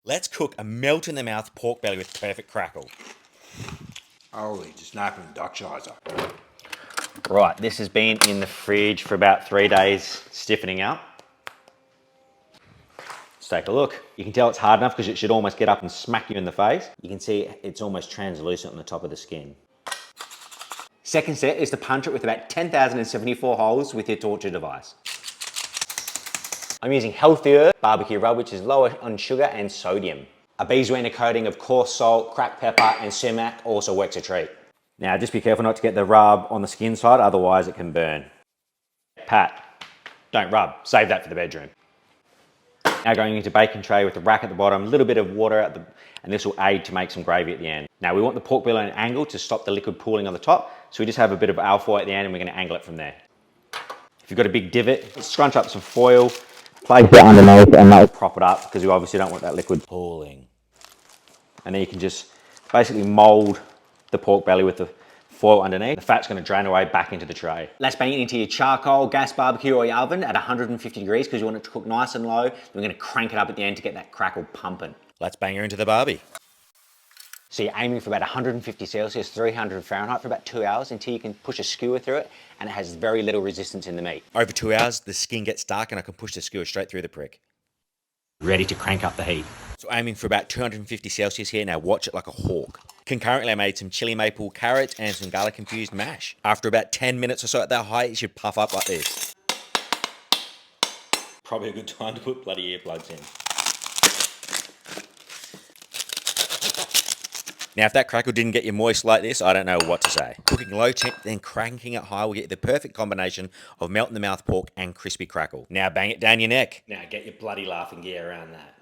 Let's cook a melt-in-the-mouth pork belly with perfect crackle. Holy, just snapping Dutchizer. Right, this has been in the fridge for about 3 days, stiffening out. Let's take a look. You can tell it's hard enough because it should almost get up and smack you in the face. You can see it's almost translucent on the top of the skin. Second step is to punch it with about 10,074 holes with your torture device. I'm using healthier barbecue rub, which is lower on sugar and sodium. A beeswax coating of coarse salt, cracked pepper, and sumac also works a treat. Now, just be careful not to get the rub on the skin side, otherwise it can burn. Pat, don't rub, save that for the bedroom. Now going into bacon tray with the rack at the bottom, a little bit of water at and this will aid to make some gravy at the end. Now we want the pork belly at an angle to stop the liquid pooling on the top, so we just have a bit of alfoil at the end and we're going to angle it from there. If you've got a big divot, scrunch up some foil, place it underneath and that will prop it up because we obviously don't want that liquid pooling. And then you can just basically mold the pork belly with the foil underneath. The fat's going to drain away back into the tray. Let's bang it into your charcoal, gas barbecue or your oven at 150 degrees because you want it to cook nice and low. Then we're going to crank it up at the end to get that crackle pumping. Let's bang her into the barbie. So you're aiming for about 150 Celsius, 300 Fahrenheit for about 2 hours until you can push a skewer through it and it has very little resistance in the meat. Over 2 hours, the skin gets dark and I can push the skewer straight through the prick. Ready to crank up the heat. So aiming for about 250 Celsius here. Now watch it like a hawk. Concurrently, I made some chili maple carrots and some garlic infused mash. After about 10 minutes or so at that height, it should puff up like this. Probably a good time to put bloody earplugs in. Now, if that crackle didn't get you moist like this, I don't know what to say. Cooking low temp, then cranking it high will get you the perfect combination of melt-in-the-mouth pork and crispy crackle. Now bang it down your neck. Now get your bloody laughing gear around that.